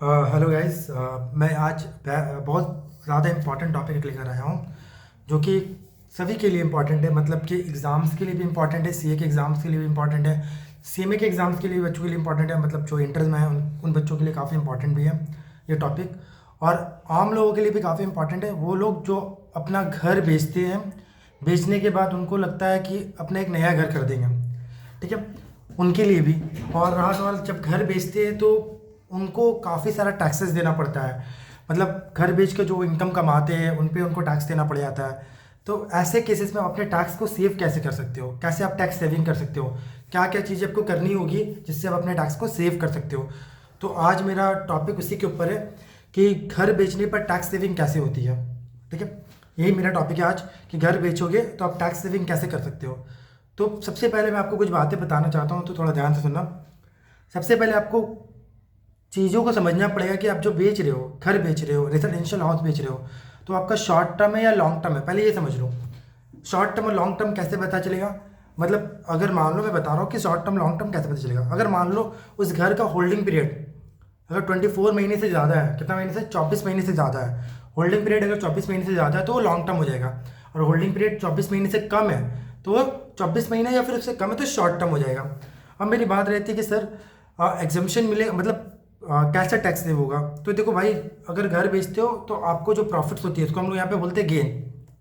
Hello guys. मैं आज बहुत ज़्यादा इम्पोर्टेंट टॉपिक लेकर आया हूँ जो कि सभी के लिए इम्पोर्टेंट है। मतलब कि एग्ज़ाम्स के लिए भी इम्पोर्टेंट है, सीए के एग्ज़ाम्स के लिए भी इम्पोर्टेंट है, सीएमए के एग्ज़ाम्स के लिए बच्चों के लिए इम्पोर्टेंट है। मतलब जो इंटर्स में हैं उन बच्चों के लिए काफ़ी इम्पोर्टेंट भी है ये टॉपिक। और आम लोगों के लिए भी काफ़ी इम्पोर्टेंट है। वो लोग जो अपना घर बेचते हैं, बेचने के बाद उनको लगता है कि अपना एक नया घर खरीदेंगे, ठीक है, उनके लिए भी। और रहा सवाल, जब घर बेचते हैं तो उनको काफ़ी सारा टैक्सेस देना पड़ता है। मतलब घर बेच के जो इनकम कमाते हैं उन पे उनको टैक्स देना पड़ जाता है। तो ऐसे केसेस में आप अपने टैक्स को सेव कैसे कर सकते हो, कैसे आप टैक्स सेविंग कर सकते हो, क्या क्या चीज़ें आपको करनी होगी जिससे आप अपने टैक्स को सेव कर सकते हो। तो आज मेरा टॉपिक उसी के ऊपर है कि घर बेचने पर टैक्स सेविंग कैसे होती है, ठीक है। यही मेरा टॉपिक है आज कि घर बेचोगे तो आप टैक्स सेविंग कैसे कर सकते हो। तो सबसे पहले मैं आपको कुछ बातें बताना चाहता हूँ, तो थोड़ा ध्यान से सुनना। सबसे पहले आपको चीज़ों को समझना पड़ेगा कि आप जो बेच रहे हो, घर बेच रहे हो, रेजिडेंशियल हाउस बेच रहे हो, तो आपका शॉर्ट टर्म है या लॉन्ग टर्म है, पहले ये समझ लो। शॉर्ट टर्म और लॉन्ग टर्म कैसे पता चलेगा? मतलब अगर मान लो, मैं बता रहा हूँ कि शॉर्ट टर्म लॉन्ग टर्म कैसे पता चलेगा। अगर मान लो उस घर का होल्डिंग पीरियड अगर 24 महीने से ज़्यादा है, कितना महीने से, 24 महीने से ज़्यादा है, होल्डिंग पीरियड अगर 24 महीने से ज़्यादा है तो वो लॉन्ग टर्म हो जाएगा। और होल्डिंग पीरियड 24 महीने से कम है तो वो 24 महीने या फिर उससे कम है तो शॉर्ट टर्म हो जाएगा। अब मेरी बात रहती है कि सर एग्जम्पशन मिले, मतलब कैसा टैक्स सेव होगा। तो देखो भाई, अगर घर बेचते हो तो आपको जो प्रॉफिट्स होती है उसको हम लोग यहाँ पे बोलते हैं गेन।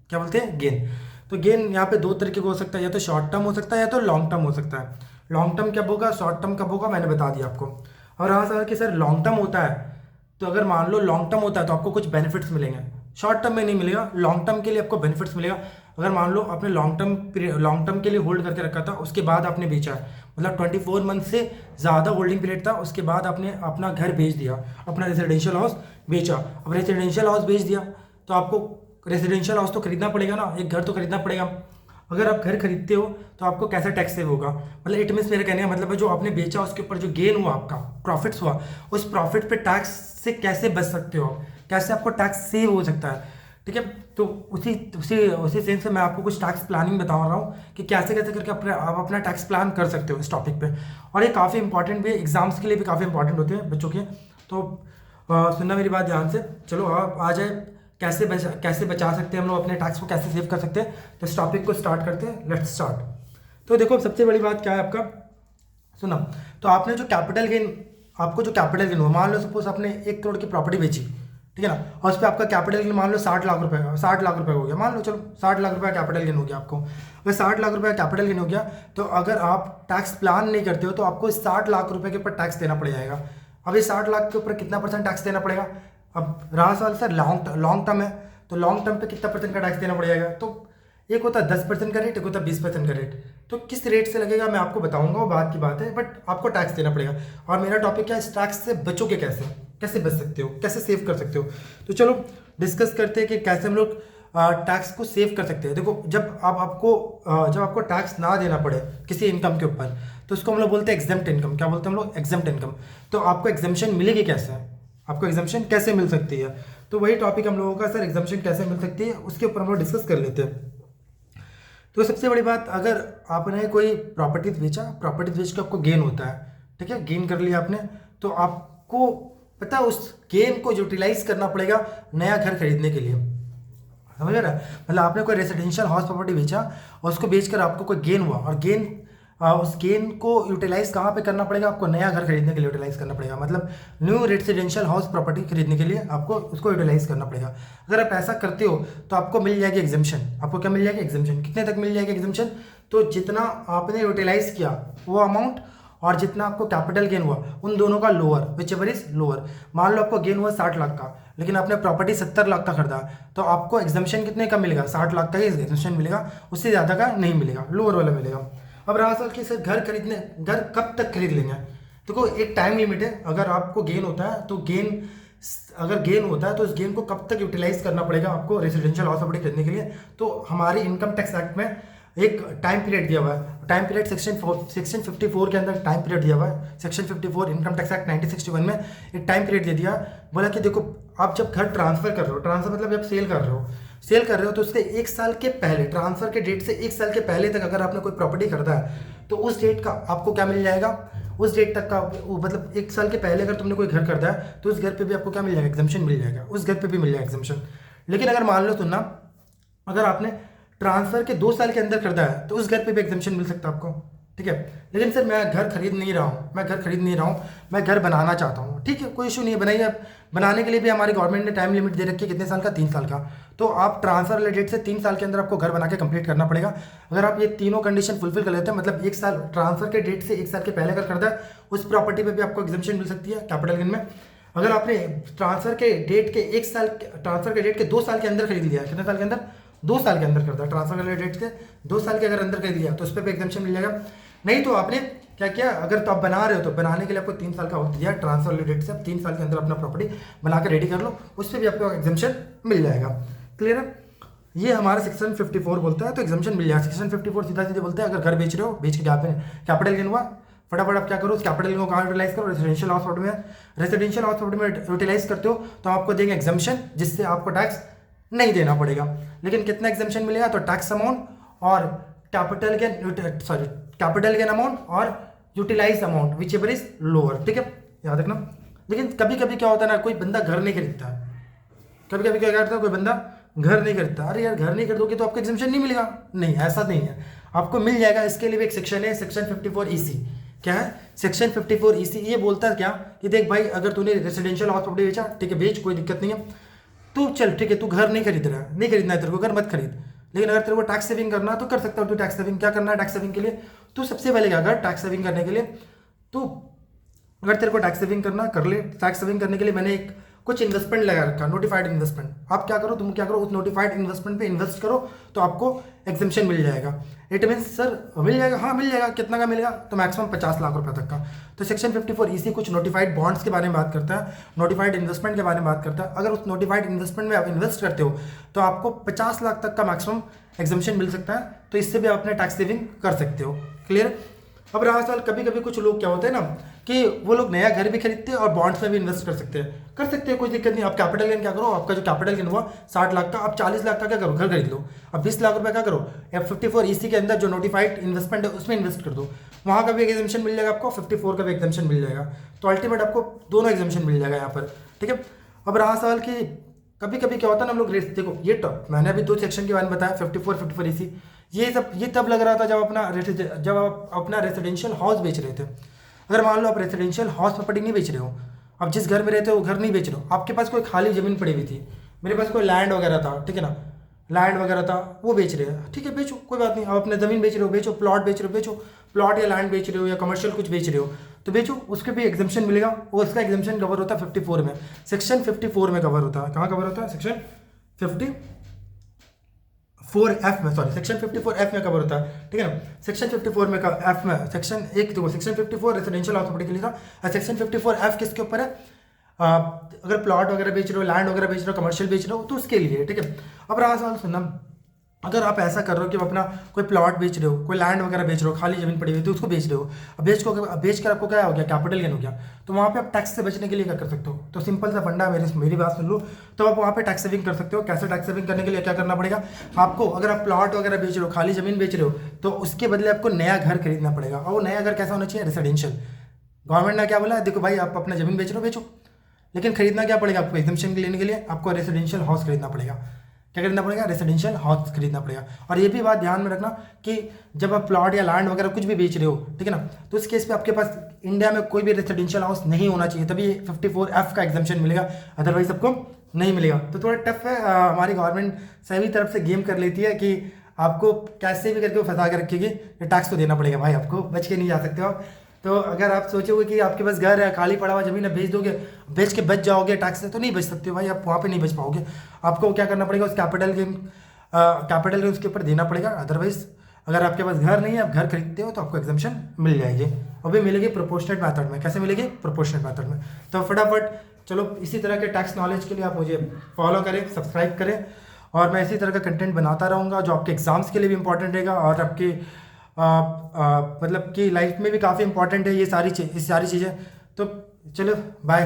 क्या बोलते हैं? गेन। तो गेन यहाँ पे दो तरीके का हो सकता है, या तो शॉर्ट टर्म हो सकता है या तो लॉन्ग टर्म हो सकता है। लॉन्ग टर्म कब होगा, शॉर्ट टर्म कब होगा, मैंने बता दिया आपको। और हाँ सर कि सर लॉन्ग टर्म होता है, तो अगर मान लो लॉन्ग टर्म होता है तो आपको कुछ बेनिफिट्स मिलेंगे, शॉर्ट टर्म में नहीं मिलेगा। लॉन्ग टर्म के लिए आपको बेनिफिट्स मिलेगा। अगर मान लो आपने लॉन्ग टर्म के लिए होल्ड करके रखा था, उसके बाद आपने बेचा है, मतलब 24 मंथ से ज़्यादा होल्डिंग पीरियड था, उसके बाद आपने अपना घर बेच दिया, अपना रेजिडेंशियल हाउस बेचा। अब रेजिडेंशियल हाउस बेच दिया तो आपको रेजिडेंशियल हाउस तो खरीदना पड़ेगा ना, एक घर तो खरीदना पड़ेगा। अगर आप घर खरीदते हो तो आपको कैसा टैक्स सेव होगा, मतलब इट मीन्स, मेरे कहने का मतलब है जो आपने बेचा उसके ऊपर जो गेन हुआ, आपका प्रॉफिट्स हुआ, उस प्रॉफिट पे टैक्स से कैसे बच सकते हो, कैसे आपको टैक्स सेव हो सकता है, ठीक है। तो उसी उसी उसी सेंस से मैं आपको कुछ टैक्स प्लानिंग बता रहा हूँ कि कैसे कैसे करके आप अपना टैक्स प्लान कर सकते हो इस टॉपिक पे। और ये काफ़ी इंपॉर्टेंट भी है, एग्जाम्स के लिए भी काफ़ी इंपॉर्टेंट होते हैं बच्चों के। तो सुनना मेरी बात ध्यान से। चलो आप आ जाए, कैसे बचा सकते हैं हम लोग अपने टैक्स को, कैसे सेव कर सकते हैं। तो इस टॉपिक को स्टार्ट करते हैं, लेट्स स्टार्ट। तो देखो, सबसे बड़ी बात क्या है आपका, सुना। तो आपने जो कैपिटल गेन, आपको जो कैपिटल गेन हुआ, मान लो सपोज आपने 1 करोड़ की प्रॉपर्टी बेची, ठीक है ना, और उस पर आपका कैपिटल गेन मान लो 60 लाख रुपए, 60 लाख रुपए हो गया, मान लो, चलो 60 लाख रुपए कैपिटल गेन हो गया आपको। अगर 60 लाख रुपए कैपिटल गेन हो गया तो अगर आप टैक्स प्लान नहीं करते हो तो आपको 60 लाख रुपए के ऊपर टैक्स देना पड़ जाएगा। अब ये 60 लाख के ऊपर कितना परसेंट टैक्स देना पड़ेगा? अब रहा सवाल सर लॉन्ग टर्म है, तो लॉन्ग टर्म पे कितना परसेंट का टैक्स देना पड़ जाएगा? तो एक होता है 10% का रेट, एक होता है 20% का रेट। तो किस रेट से लगेगा मैं आपको बताऊंगा, वो बात की बात है, बट आपको टैक्स देना पड़ेगा। और मेरा टॉपिक क्या है, इस टैक्स से बचोगे कैसे, कैसे बच सकते हो, कैसे सेव कर सकते हो। तो चलो डिस्कस करते हैं कि कैसे हम लोग टैक्स को सेव कर सकते हैं। देखो, जब आपको टैक्स ना देना पड़े किसी इनकम के ऊपर, तो उसको हम लोग बोलते हैं एग्जेम्प्ट इनकम। क्या बोलते हैं हम लोग? Exempt income. तो आपको एग्जेम्पशन मिलेगी कैसे, आपको एग्जेम्पशन कैसे मिल सकती है, तो वही टॉपिक हम लोगों का, सर एग्जेम्पशन कैसे मिल सकती है, उसके ऊपर हम लोग डिस्कस कर लेते हैं। तो सबसे बड़ी बात, अगर आपने कोई प्रॉपर्टीज बेचा, प्रॉपर्टीज बेच के आपको गेन होता है, ठीक है, गेन कर लिया आपने, तो आपको पता है उस गेन को यूटिलाइज करना पड़ेगा नया घर खरीदने के लिए। समझ रहा है? मतलब आपने कोई रेजिडेंशियल हाउस प्रॉपर्टी बेचा और उसको बेचकर आपको कोई गेन हुआ, और उस गेन को यूटिलाइज कहाँ पे करना पड़ेगा? आपको नया घर खरीदने के लिए यूटिलाइज करना पड़ेगा। मतलब न्यू रेजिडेंशियल हाउस प्रॉपर्टी खरीदने के लिए आपको उसको यूटिलाइज करना पड़ेगा। अगर आप ऐसा करते हो तो आपको मिल जाएगी एग्जेम्पशन। आपको क्या मिल जाएगी? एग्जेम्पशन। कितने तक मिल जाएगी एग्जेम्पशन? तो जितना आपने यूटिलाइज किया वो अमाउंट, और जितना आपको कैपिटल गेन हुआ, उन दोनों का lower, which ever is lower. मान लो आपको गेन हुआ 60 लाख का, लेकिन आपने प्रॉपर्टी 70 लाख का खरीदा, तो आपको एग्जेम्पशन कितने का मिलेगा? 60 लाख का ही एग्जेम्पशन मिलेगा, उससे ज़्यादा का नहीं मिलेगा, लोअर वाला मिलेगा। अब रहा सर कि सर घर कब तक खरीद लेंगे? देखो, एक टाइम लिमिट है। अगर आपको गेन होता है तो अगर गेन होता है तो उस गेन को कब तक यूटिलाइज करना पड़ेगा आपको रेजिडेंशियल हाउस प्रॉपर्टी खरीदने के लिए? तो हमारे इनकम टैक्स एक्ट में एक टाइम पीरियड दिया हुआ है। टाइम पीरियड सेक्शन 54 के अंदर टाइम पीरियड दिया हुआ है। सेक्शन 54 इनकम टैक्स एक्ट 1961 में एक टाइम पीरियड दे दिया, बोला कि देखो, आप जब घर ट्रांसफर कर रहे हो, ट्रांसफर मतलब जब सेल कर रहे हो तो उसके 1 साल के पहले, ट्रांसफर के डेट से 1 साल के पहले तक अगर आपने कोई प्रॉपर्टी खरीदा है तो उस डेट का आपको क्या मिल जाएगा? उस डेट तक का मतलब 1 साल के पहले अगर तुमने कोई घर खरीदा है तो उस घर पे भी आपको क्या मिल जाएगा, एग्जम्पशन मिल जाएगा, उस घर पे भी मिल जाएगा एग्जम्पशन। लेकिन अगर मान लो सुनना, अगर आपने ट्रांसफर के 2 साल के अंदर खरीदा है तो उस घर पे भी एग्जम्पशन मिल सकता है आपको, ठीक है। लेकिन सर मैं घर खरीद नहीं रहा हूँ, मैं घर बनाना चाहता हूँ, ठीक है, कोई इशू नहीं है, बनाइए आप। बनाने के लिए भी हमारी गवर्नमेंट ने टाइम लिमिट दे रखी है, कितने साल का, 3 साल का। तो आप ट्रांसफर वाले डेट से 3 साल के अंदर आपको घर बना के कंप्लीट करना पड़ेगा। अगर आप ये तीनों कंडीशन फुलफिल कर लेते हैं, मतलब 1 साल ट्रांसफर के डेट से 1 साल के पहले अगर खरीदा है, उस प्रॉपर्टी पर भी आपको एग्जम्पशन मिल सकती है कैपिटल गेन में। अगर आपने ट्रांसफर के डेट के 1 साल, ट्रांसफर के डेट के 2 साल के अंदर खरीद लिया, कितने साल के अंदर, 2 साल के अंदर खरीदा, ट्रांसफर के डेट के 2 साल के अगर अंदर खरीद लिया तो उस पर भी एग्जम्पशन मिल जाएगा। नहीं तो आपने क्या किया, अगर तो आप बना रहे हो तो बनाने के लिए आपको 3 साल का वक्त दिया, ट्रांसफर वाले डेट से आप 3 साल के अंदर अपना प्रॉपर्टी बना के रेडी कर लो, उस पर भी आपको एग्जम्पशन मिल जाएगा। क्लियर है, ये हमारा सेक्शन 54 बोलता है, तो एग्जम्पशन मिल जाएगा। सेक्शन 54 सीधा सीधे बोलता है, अगर घर बेच रहे हो, बेच के कैपिटल गेन हुआ, फटाफट आप क्या करो, उस कैपिटल गेन को कहाँ यूटिलाइज करो, रेजिडेंशियल हाउस प्रॉपर्टी में। रेजिडेंशियल हाउस प्रॉपर्टी में यूटिलाइज करते हो तो आपको देंगे एग्जम्पशन, जिससे आपको टैक्स नहीं देना पड़ेगा। लेकिन कितना एग्जम्पशन मिलेगा, तो टैक्स अमाउंट और कैपिटल गेन अमाउंट और utilise amount whichever is lower, ठीक है, याद रखना। लेकिन कभी कभी क्या होता है ना, कोई बंदा घर नहीं खरीदता, कभी कभी क्या करता है, कोई बंदा घर नहीं खरीदता, अरे यार घर नहीं खरीदोगे तो आपको एग्जम्पशन नहीं मिलेगा, नहीं ऐसा नहीं है, आपको मिल जाएगा। इसके लिए भी एक सेक्शन है, सेक्शन 54 EC। क्या है सेक्शन 54 EC, ये बोलता है क्या कि देख भाई, अगर तूने रेजिडेंशियल हाउस प्रॉपर्टी बेचा, ठीक है, बेच, कोई दिक्कत नहीं है, तू चल ठीक है, तू घर नहीं खरीद रहा है, नहीं खरीदना है तेरे को, घर मत खरीद। लेकिन अगर तेरे को टैक्स सेविंग करना है तो कर सकता हो। तू टैक्स सेविंग क्या करना है, टैक्स सेविंग के लिए तू सबसे पहले क्या कर, टैक्स सेविंग करने के लिए तू, अगर तेरे को टैक्स सेविंग करना कर ले। टैक्स सेविंग करने के लिए मैंने एक कुछ इन्वेस्टमेंट लगा रखा, नोटिफाइड इन्वेस्टमेंट। आप क्या करो, तुम क्या करो, उस नोटिफाइड इन्वेस्टमेंट पे इन्वेस्ट करो तो आपको एग्जम्पशन मिल जाएगा। इट मीन्स सर मिल जाएगा, हाँ मिल जाएगा, कितना का मिलेगा, तो मैक्सिमम 50 लाख रुपए तक का। तो सेक्शन 54 EC कुछ नोटिफाइड बॉन्ड्स के बारे में बात करता है, नोटिफाइड इन्वेस्टमेंट के बारे में बात करता है। अगर उस नोटिफाइड इन्वेस्टमेंट में आप इन्वेस्ट करते हो तो आपको 50 लाख तक का मैक्सिमम एग्जम्पशन मिल सकता है, तो इससे भी आप अपने टैक्स सेविंग कर सकते हो। क्लियर। अब रहा सवाल, कभी कभी कुछ लोग क्या होते हैं ना कि वो लोग नया घर भी खरीदते हैं और बॉन्ड्स में भी इन्वेस्ट कर सकते हैं, कोई दिक्कत नहीं। आप कैपिटल गेन क्या करो, आपका जो कैपिटल गेन हुआ 60 लाख का, आप 40 लाख का क्या करो, घर खरीद लो। अब 20 लाख रुपए क्या करो, F54 EC के अंदर जो नोटिफाइड इन्वेस्टमेंट है उसमें इन्वेस्ट कर दो, वहाँ का भी एक एग्जम्पशन मिल जाएगा आपको, 54 का भी एग्जम्पशन मिल जाएगा। तो अल्टीमेट आपको दोनों एग्जम्पशन मिल जाएगा यहाँ पर, ठीक है। अब रहा सवाल कि कभी कभी क्या होता है ना, हम लोग रेट, देखो ये टॉप मैंने अभी 2 सेक्शन के बारे में बताया, 54 EC, ये तब लग रहा था जब आप अपना रेसिडेंशियल हाउस बेच रहे थे। अगर मान लो आप रेसिडेंशियल हाउस प्रॉपर्टी नहीं बेच रहे हो, आप जिस घर में रहते हो वो घर नहीं बेच रहे हो, आपके पास कोई खाली ज़मीन पड़ी हुई थी, मेरे पास कोई लैंड वगैरह था, ठीक है ना, लैंड वगैरह था, वो बेच रहे हैं, ठीक है, बेचो, कोई बात नहीं। आप अपने ज़मीन बेच रहे हो, बेचो, प्लॉट बेच रहे हो, बेचो, प्लॉट या लैंड बेच रहे हो या कमर्शियल कुछ बेच रहे हो तो बेचो, उसके भी एग्जम्पशन मिलेगा। वो उसका एग्जम्पशन कवर होता है 54 में, सेक्शन 54 में कवर होता है। कहाँ कवर होता है, सेक्शन 54F में, सॉरी सेक्शन 54F में कवर होता है, ठीक है ना। सेक्शन 54 में F में सेक्शन एक, देखो सेक्शन 54 रेजिडेंशियल हाउस प्रॉपर्टी के लिए था, और सेक्शन 54F किसके ऊपर है, अगर प्लॉट वगैरह बेच रहे हो, लैंड वगैरह बेच रहे हो, कमर्शियल बेच रहे हो तो उसके लिए, ठीक है। अब रहा सवाल सुनना, अगर आप ऐसा कर रहे हो कि अपना कोई प्लॉट बेच रहे हो, कोई लैंड वगैरह बेच रहे हो, खाली जमीन पड़ी हुई तो उसको बेच रहे हो, अब बेच कर आपको क्या हो गया, कैपिटल गेन हो गया, तो वहाँ पे आप टैक्स से बचने के लिए क्या कर सकते हो, तो सिंपल सा फंडा, मेरी बात सुन लो, तो आप वहाँ पे टैक्स सेविंग कर सकते हो। कैसे टैक्स सेविंग करने के लिए क्या करना पड़ेगा आपको, अगर आप प्लॉट वगैरह बेच रहे हो, खाली जमीन बेच रहे हो, तो उसके बदले आपको नया घर खरीदना पड़ेगा, और वो नया घर कैसा होना चाहिए, रेसिडेंशियल। गवर्नमेंट ने क्या बोला, देखो भाई आप अपना जमीन बेच रहे हो, बेचो, लेकिन खरीदना क्या पड़ेगा आपको, एग्जम्पशन लेने के लिए आपको रेसिडेंशियल हाउस खरीदना पड़ेगा। क्या खरीदना पड़ेगा, रेसिडेंशियल हाउस खरीदना पड़ेगा। और ये भी बात ध्यान में रखना कि जब आप प्लॉट या लैंड वगैरह कुछ भी बेच रहे हो, ठीक है ना, तो इस केस पे आपके पास इंडिया में कोई भी रेसिडेंशियल हाउस नहीं होना चाहिए, तभी 54F का एग्जम्पशन मिलेगा, अदरवाइज आपको नहीं मिलेगा। तो थोड़ा टफ है, हमारी गवर्नमेंट सभी तरफ से गेम कर लेती है कि आपको कैसे भी करके वो फंसा के रखेगी, ये टैक्स तो देना पड़ेगा भाई, आपको बच के नहीं जा सकते हो। तो अगर आप सोचोगे कि आपके पास घर है, खाली पड़ा हुआ जमीन है, बेच दोगे, बेच के बच जाओगे टैक्स से, तो नहीं बच सकते हो भाई, आप वहाँ पे नहीं बच पाओगे। आपको क्या करना पड़ेगा, उस कैपिटल गेन उसके ऊपर देना पड़ेगा। अदरवाइज अगर आपके पास घर नहीं है, आप घर खरीदते हो तो आपको एग्जम्पशन मिल जाएगी, और भी मिलेगी प्रोपोर्शनेट मेथड में। कैसे मिलेगी, प्रोपोर्शनेट मेथड में। तो फटाफट चलो, इसी तरह के टैक्स नॉलेज के लिए आप मुझे फॉलो करें, सब्सक्राइब करें, और मैं इसी तरह का कंटेंट बनाता रहूँगा जो आपके एग्जाम्स के लिए भी इंपॉर्टेंट रहेगा, और आपकी मतलब कि लाइफ में भी काफ़ी इंपॉर्टेंट है ये सारी चीज़ें। तो चलो बाय।